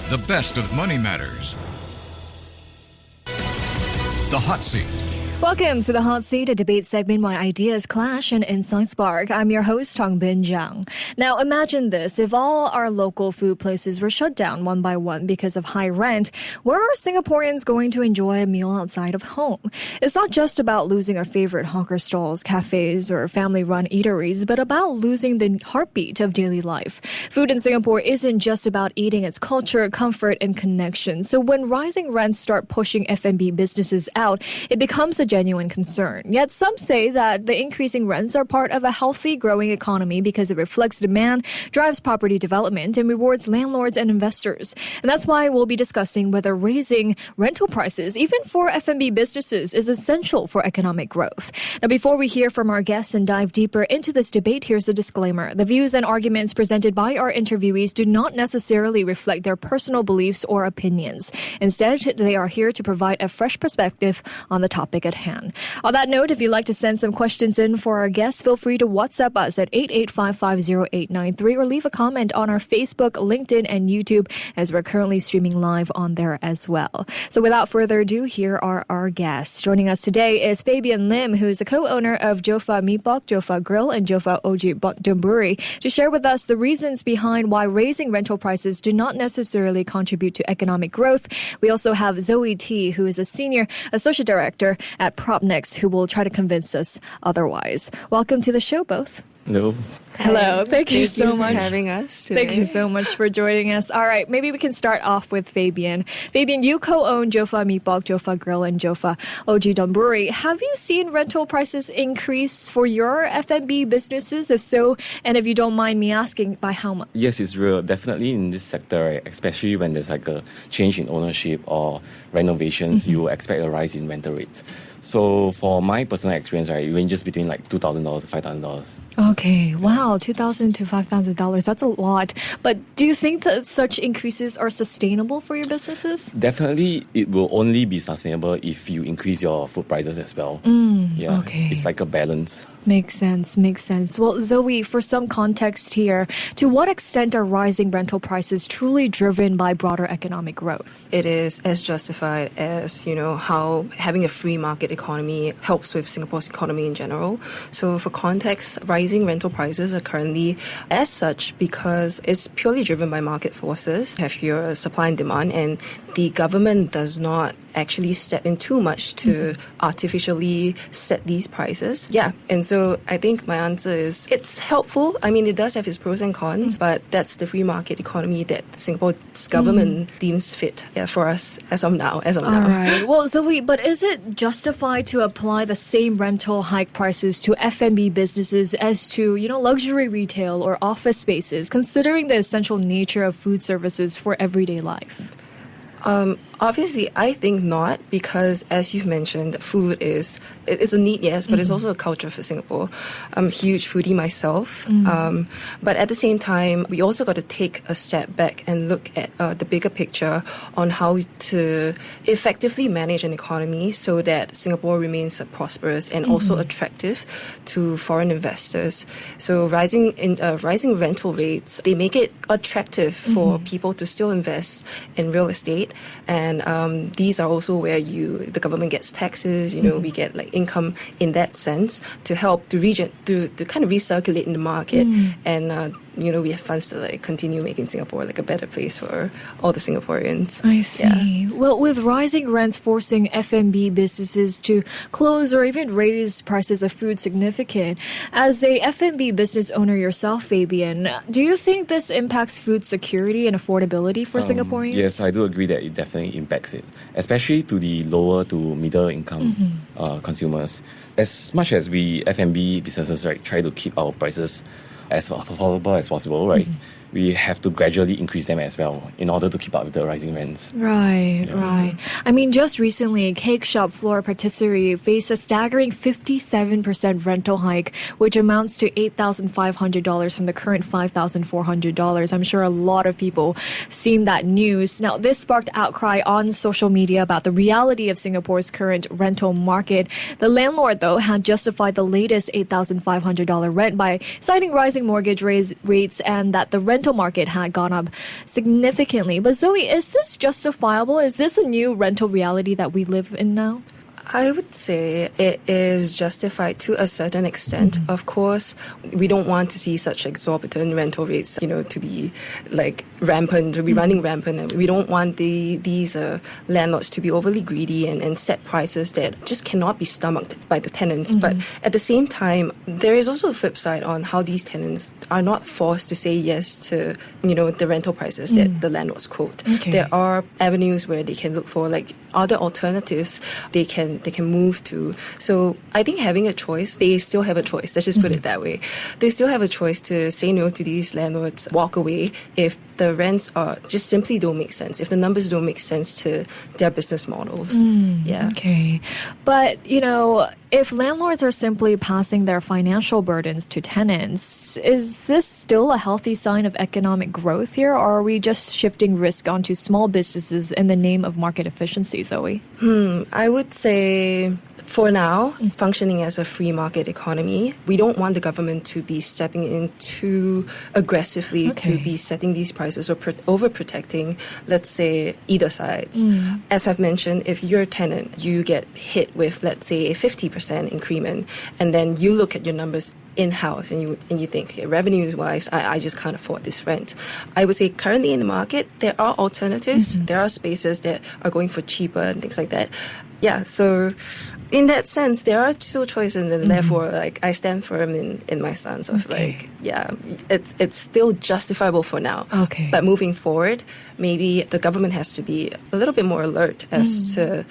The best of Money Matters. The Hot Seat. Welcome to The Hot Seat, a debate segment where ideas clash and insights spark. I'm your host, Hongbin Jeong. Now, imagine this. If all our local food places were shut down one by one because of high rent, where are Singaporeans going to enjoy a meal outside of home? It's not just about losing our favorite hawker stalls, cafes, or family-run eateries, but about losing the heartbeat of daily life. Food in Singapore isn't just about eating, it's culture, comfort, and connection. So when rising rents start pushing F&B businesses out, it becomes a genuine concern. Yet some say that the increasing rents are part of a healthy, growing economy because it reflects demand, drives property development, and rewards landlords and investors. And that's why we'll be discussing whether raising rental prices, even for F&B businesses, is essential for economic growth. Now, before we hear from our guests and dive deeper into this debate, here's a disclaimer. The views and arguments presented by our interviewees do not necessarily reflect their personal beliefs or opinions. Instead, they are here to provide a fresh perspective on the topic at hand. On that note, if you'd like to send some questions in for our guests, feel free to WhatsApp us at 88550893 or leave a comment on our Facebook, LinkedIn, and YouTube, as we're currently streaming live on there as well. So without further ado, here are our guests. Joining us today is Fabian Lim, who is the co-owner of JOFA Meepok, JOFA Grill, and JOFA-Oji Donburi, to share with us the reasons behind why raising rental prices do not necessarily contribute to economic growth. We also have Zoey T, who is a senior associate director at Propnex, who will try to convince us otherwise. Welcome to the show, both. Hello. Hello. Thank you so much for having us today. Thank you so much for joining us. All right, maybe we can start off with Fabian. Fabian, you co-own JOFA Meepok, JOFA Grill, and JOFA-Oji Donburi. Have you seen rental prices increase for your F&B businesses? If so, and if you don't mind me asking, by how much? Yes, it's real. Definitely in this sector, right? Especially when there's like a change in ownership or renovations, you expect a rise in rental rates. So for my personal experience, right, it ranges between like $2,000 to $5,000. Okay, wow, $2,000 to $5,000. That's a lot. But do you think that such increases are sustainable for your businesses? Definitely, it will only be sustainable if you increase your food prices as well. Okay. It's like a balance. Makes sense. Well, Zoe, for some context here, to what extent are rising rental prices truly driven by broader economic growth? It is as justified as, how having a free market economy helps with Singapore's economy in general. So for context, rising rental prices are currently as such because it's purely driven by market forces. You have your supply and demand, and the government does not actually step in too much to artificially set these prices. Yeah, and so I think my answer is it's helpful. I mean, it does have its pros and cons, but that's the free market economy that Singapore's government deems fit for us as of now. All right. Well, Zoe, but is it justified to apply the same rental hike prices to F&B businesses as to, luxury retail or office spaces, considering the essential nature of food services for everyday life? Obviously, I think not, because as you've mentioned, food it's a need, yes, but it's also a culture for Singapore. I'm a huge foodie myself. But at the same time, we also got to take a step back and look at the bigger picture on how to effectively manage an economy so that Singapore remains prosperous and also attractive to foreign investors. So rising rental rates, they make it attractive for people to still invest in real estate. And these are also where the government gets taxes, we get like income in that sense to help the region to kind of recirculate in the market. And we have funds to like continue making Singapore like a better place for all the Singaporeans. I see. Yeah. Well, with rising rents forcing F&B businesses to close or even raise prices of food significant, as a F&B business owner yourself, Fabian, do you think this impacts food security and affordability for Singaporeans? Yes, I do agree that it definitely impacts it, especially to the lower to middle income consumers. As much as we F&B businesses try to keep our prices as affordable as possible, right? we have to gradually increase them as well in order to keep up with the rising rents. Right. I mean, just recently, cake shop Flora Patisserie faced a staggering 57% rental hike, which amounts to $8,500 from the current $5,400. I'm sure a lot of people seen that news. Now, this sparked outcry on social media about the reality of Singapore's current rental market. The landlord, though, had justified the latest $8,500 rent by citing rising mortgage rates and that the rental rental market had gone up significantly. But Zoe, is this justifiable? Is this a new rental reality that we live in now? I would say it is justified to a certain extent. Of course, we don't want to see such exorbitant rental rates, to be like rampant, to be running rampant. And we don't want these landlords to be overly greedy and set prices that just cannot be stomached by the tenants. But at the same time, there is also a flip side on how these tenants are not forced to say yes to, the rental prices that the landlords quote. Okay. There are avenues where they can look for like other alternatives they can move to. So I think having a choice, they still have a choice. Let's just put it that way. They still have a choice to say no to these landlords, walk away if the rents just simply don't make sense, if the numbers don't make sense to their business models. Yeah. Okay. But, if landlords are simply passing their financial burdens to tenants, is this still a healthy sign of economic growth here, or are we just shifting risk onto small businesses in the name of market efficiency, Zoe? I would say for now, functioning as a free market economy, we don't want the government to be stepping in too aggressively to be setting these prices or overprotecting, let's say, either sides. As I've mentioned, if you're a tenant, you get hit with, let's say, a 50% increment, and then you look at your numbers in-house and you think, okay, revenues-wise, I just can't afford this rent. I would say currently in the market, there are alternatives. There are spaces that are going for cheaper and things like that. Yeah, so in that sense, there are still choices, and therefore, I stand firm in my stance of it's still justifiable for now. Okay. But moving forward, maybe the government has to be a little bit more alert as to,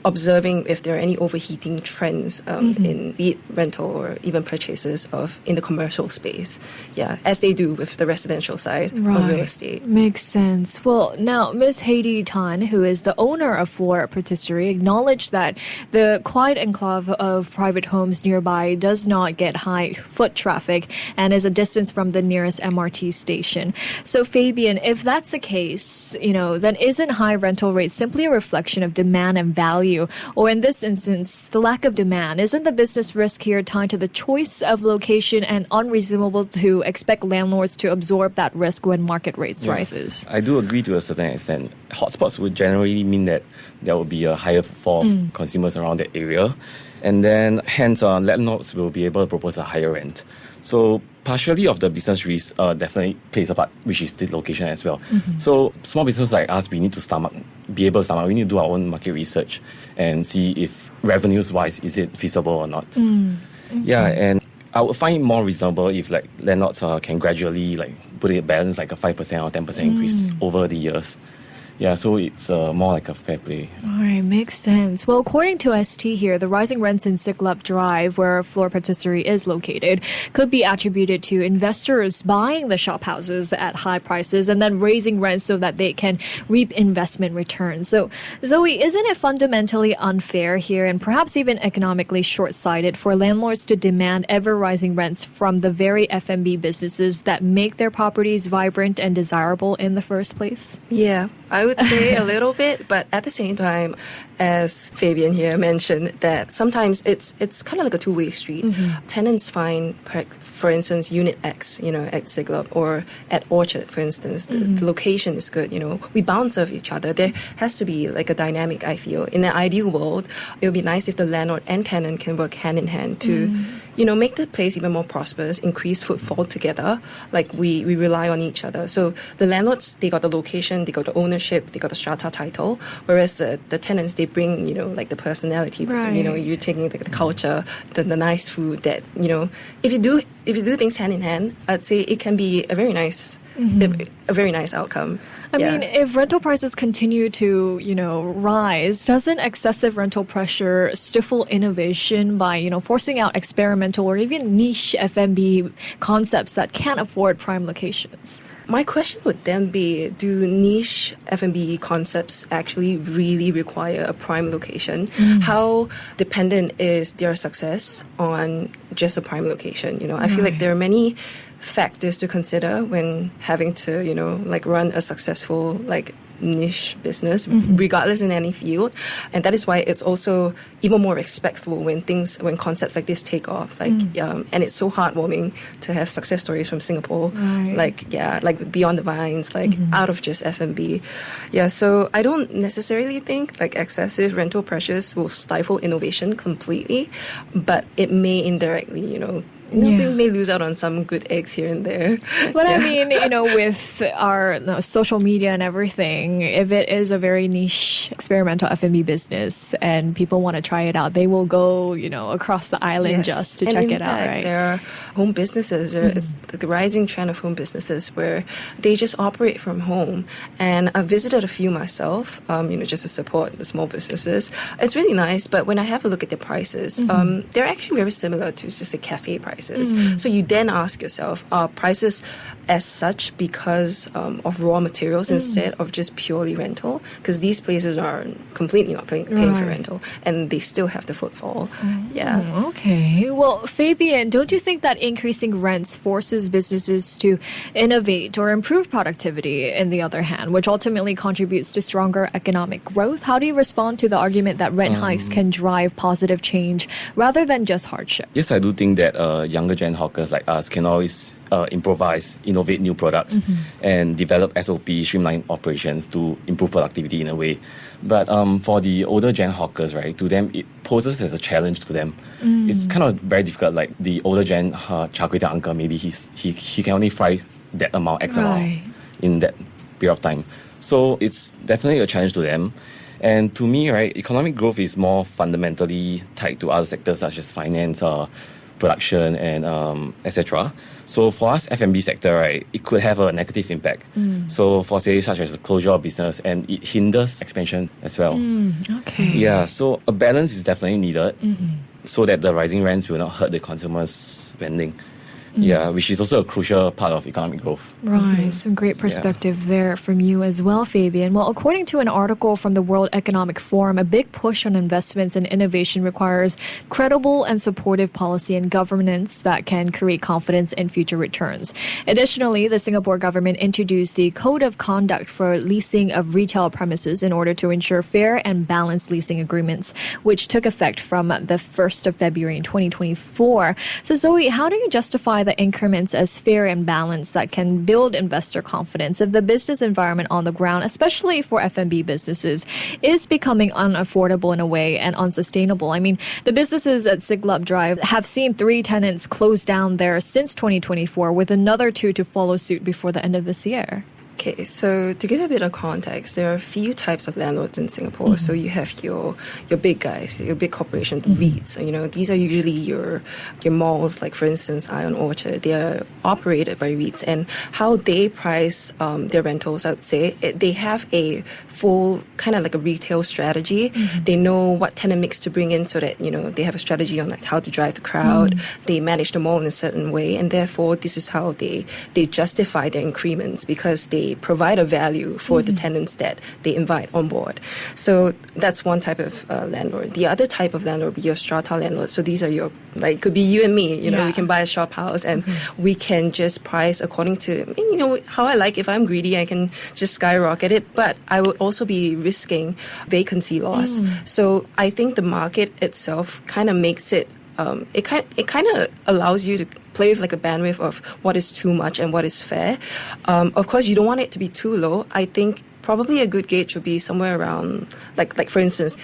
observing if there are any overheating trends in be it rental or even purchases in the commercial space. Yeah, as they do with the residential side of real estate. Makes sense. Well, now, Ms. Heidi Tan, who is the owner of Floor Patisserie, acknowledged that the quiet enclave of private homes nearby does not get high foot traffic and is a distance from the nearest MRT station. So, Fabian, if that's the case, then isn't high rental rates simply a reflection of demand and value? Or in this instance, the lack of demand? Isn't the business risk here tied to the choice of location and unreasonable to expect landlords to absorb that risk when market rates rises? I do agree to a certain extent. Hotspots would generally mean that there will be a higher footfall of consumers around that area. And then, hence, landlords will be able to propose a higher rent. So, partially of the business risk definitely plays a part, which is the location as well. So, small businesses like us, we need to be able to stomach. We need to do our own market research and see if revenues-wise, is it feasible or not. Yeah, and I would find it more reasonable if landlords can gradually put it balance like a 5% or 10% increase over the years. Yeah, so it's more like a fair play. All right, makes sense. Well, according to ST here, the rising rents in Siglap Drive, where Floor Patisserie is located, could be attributed to investors buying the shop houses at high prices and then raising rents so that they can reap investment returns. So, Zoe, isn't it fundamentally unfair here and perhaps even economically short-sighted for landlords to demand ever-rising rents from the very F&B businesses that make their properties vibrant and desirable in the first place? Yeah, I would say a little bit, but at the same time, as Fabian here mentioned, that sometimes it's kind of like a two-way street. Tenants find, for instance, Unit X, at Siglap, or at Orchard, for instance, the location is good. We bounce off each other. There has to be like a dynamic, I feel. In an ideal world, it would be nice if the landlord and tenant can work hand in hand to, make the place even more prosperous, increase footfall together. Like we rely on each other. So the landlords, they got the location, they got the ownership, they got the strata title, whereas the tenants, they bring, the personality, right. You're taking the culture, the nice food that, if you do things hand in hand, I'd say it can be a very nice, a very nice outcome. I mean, if rental prices continue to, rise, doesn't excessive rental pressure stifle innovation by, forcing out experimental or even niche F&B concepts that can't afford prime locations? My question would then be, do niche F&B concepts actually really require a prime location? How dependent is their success on just a prime location? I feel like there are many factors to consider when having to, run a successful, niche business, regardless in any field. And that is why it's also even more respectful when concepts like this take off. And it's so heartwarming to have success stories from Singapore, like beyond the vines, out of just F&B. Yeah, so I don't necessarily think like excessive rental pressures will stifle innovation completely, but it may indirectly, we may lose out on some good eggs here and there. But I mean, with our social media and everything, if it is a very niche experimental F&B business and people want to try it out, they will go, across the island just to check it out, right? There are home businesses. It's the rising trend of home businesses where they just operate from home. And I've visited a few myself, just to support the small businesses. It's really nice, but when I have a look at the prices, they're actually very similar to just a cafe prices. So you then ask yourself, are prices as such because of raw materials instead of just purely rental? Because these places are completely not paying for rental and they still have the footfall. Okay. Well, Fabian, don't you think that increasing rents forces businesses to innovate or improve productivity in the other hand, which ultimately contributes to stronger economic growth? How do you respond to the argument that rent hikes can drive positive change rather than just hardship? Yes, I do think that younger gen hawkers like us can always improvise, innovate new products, and develop SOP, streamline operations to improve productivity in a way. But for the older gen hawkers, right, to them, it poses as a challenge to them. It's kind of very difficult. Like the older gen char kway teow uncle, maybe he can only fry that amount, X amount in that period of time. So it's definitely a challenge to them. And to me, right, economic growth is more fundamentally tied to other sectors such as finance, production, and etc. So for us, F&B sector, right, it could have a negative impact. So for say such as the closure of business, and it hinders expansion as well. Okay. Yeah, so a balance is definitely needed so that the rising rents will not hurt the consumers' spending. Yeah, which is also a crucial part of economic growth. Right, some great perspective there from you as well, Fabian. Well, according to an article from the World Economic Forum, a big push on investments and innovation requires credible and supportive policy and governance that can create confidence in future returns. Additionally, the Singapore government introduced the Code of Conduct for leasing of retail premises in order to ensure fair and balanced leasing agreements, which took effect from the 1st of February in 2024. So, Zoey, how do you justify the increments as fair and balanced that can build investor confidence if the business environment on the ground, especially for F&B businesses, is becoming unaffordable in a way and unsustainable? I mean, the businesses at Siglap Drive have seen 3 tenants close down there since 2024, with another 2 to follow suit before the end of this year. Okay, so to give a bit of context, there are a few types of landlords in Singapore. So you have your big guys, your big corporations, the REITs. These are usually your malls, like for instance, Ion Orchard. They are operated by REITs, and how they price their rentals, I would say, they have a full kind of like a retail strategy. They know what tenant mix to bring in so that, they have a strategy on like how to drive the crowd. They manage the mall in a certain way, and therefore this is how they justify their increments, because they provide a value for the tenants that they invite on board. So that's one type of landlord. The other type of landlord would be your strata landlord. So these are your, like, could be you and me. We can buy a shop house and we can just price according to, how I like. If I'm greedy, I can just skyrocket it. But I would also be risking vacancy loss. So I think the market itself kind of makes it, it kind of allows you to play with like a bandwidth of what is too much and what is fair. Of course, you don't want it to be too low. I think probably a good gauge would be somewhere around, like for instance,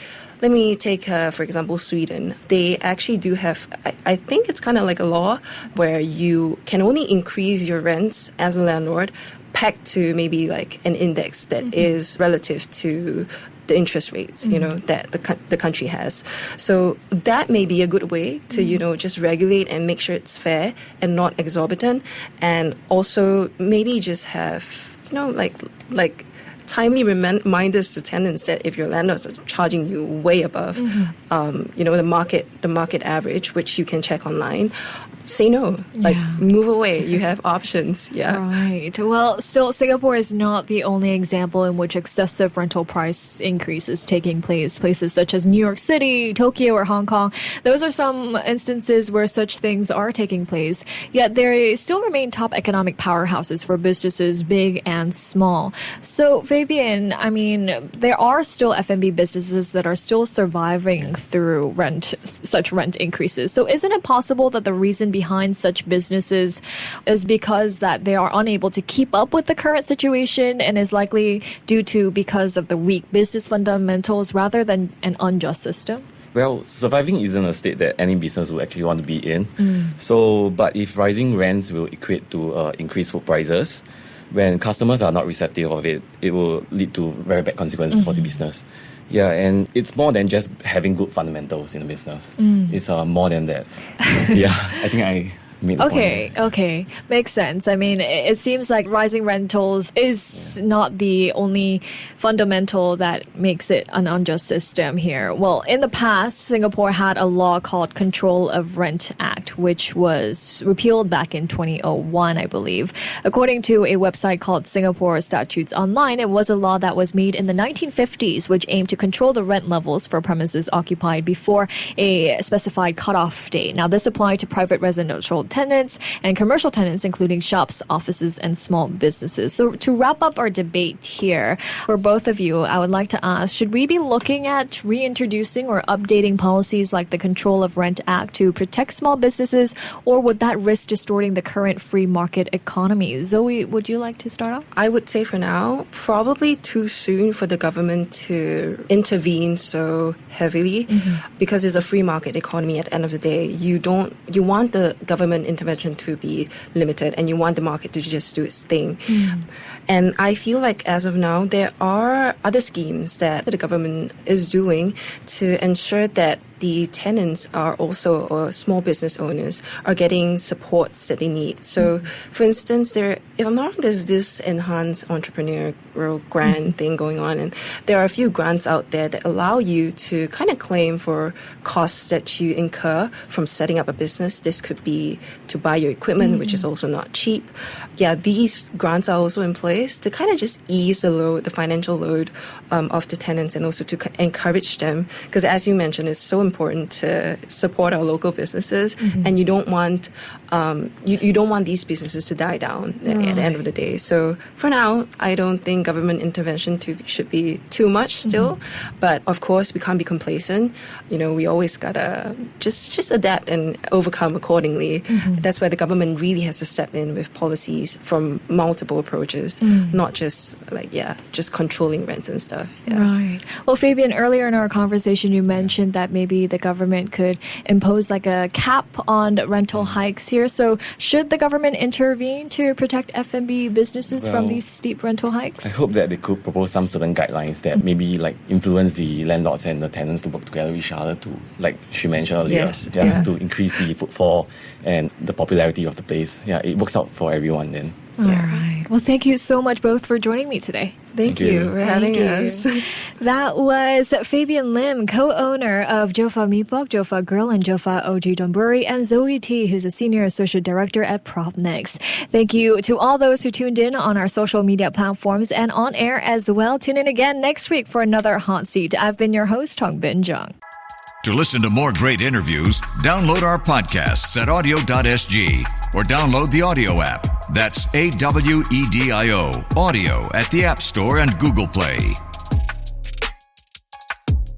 let me take, for example, Sweden. They actually do have, I think it's kind of like a law where you can only increase your rents as a landlord pegged to maybe like an index that is relative to the interest rates, that the country has. So that may be a good way to, just regulate and make sure it's fair and not exorbitant. And also maybe just have, like timely reminders to tenants that if your landlords are charging you way above, the market average, which you can check online, say no. Like, move away. You have options. Yeah. Right. Well, still, Singapore is not the only example in which excessive rental price increase is taking place. Places such as New York City, Tokyo, or Hong Kong, those are some instances where such things are taking place. Yet they still remain top economic powerhouses for businesses, big and small. So, Fabian, I mean, there are still F&B businesses that are still surviving through such rent increases. So, isn't it possible that the reason behind such businesses is because that they are unable to keep up with the current situation and is likely because of the weak business fundamentals rather than an unjust system? Well, surviving isn't a state that any business will actually want to be in. But if rising rents will equate to increased food prices, when customers are not receptive of it, it will lead to very bad consequences for the business. Yeah, and it's more than just having good fundamentals in a business. It's more than that. Yeah, I think I made the point. Okay. Makes sense. I mean, it seems like rising rentals is not the only fundamental that makes it an unjust system here. Well, in the past, Singapore had a law called Control of Rent Act, which was repealed back in 2001, I believe. According to a website called Singapore Statutes Online, it was a law that was made in the 1950s, which aimed to control the rent levels for premises occupied before a specified cutoff date. Now, this applied to private residential tenants and commercial tenants, including shops, offices, and small businesses. So to wrap up our debate here, for both of you, I would like to ask, should we be looking at reintroducing or updating policies like the Control of Rent Act to protect small businesses, or would that risk distorting the current free market economy? Zoey, would you like to start off? I would say for now, probably too soon for the government to intervene so heavily because it's a free market economy at the end of the day. You want the government intervention to be limited and you want the market to just do its thing. And I feel like as of now, there are other schemes that the government is doing to ensure that the tenants are also, or small business owners, are getting supports that they need. So, for instance, if I'm not wrong, there's this enhanced entrepreneurial grant thing going on, and there are a few grants out there that allow you to kind of claim for costs that you incur from setting up a business. This could be to buy your equipment, which is also not cheap. Yeah, these grants are also in place to kind of just ease the financial load of the tenants, and also to encourage them, because as you mentioned, it's so important to support our local businesses, and you don't want you don't want these businesses to die down at the end of the day. So for now, I don't think government intervention should be too much still, but of course we can't be complacent. We always gotta just adapt and overcome accordingly. That's why the government really has to step in with policies from multiple approaches, not just just controlling rents and stuff. Right. Well, Fabian, earlier in our conversation, you mentioned that maybe the government could impose like a cap on rental hikes here. So should the government intervene to protect F&B businesses from these steep rental hikes? I hope that they could propose some certain guidelines that maybe influence the landlords and the tenants to work together with each other to, like she mentioned earlier, to increase the footfall and the popularity of the place. Yeah, it works out for everyone then. All right. Well, thank you so much both for joining me today. Thank you for having us. That was Fabian Lim, co-owner of JOFA Meepok, JOFA Grill, and JOFA-Oji Donburi, and Zoey T, who's a senior associate director at Propnex. Thank you to all those who tuned in on our social media platforms and on air as well. Tune in again next week for another Hot Seat. I've been your host, Hongbin Jeong. To listen to more great interviews, download our podcasts at audio.sg or download the audio app. That's AWEDIO, audio at the App Store and Google Play.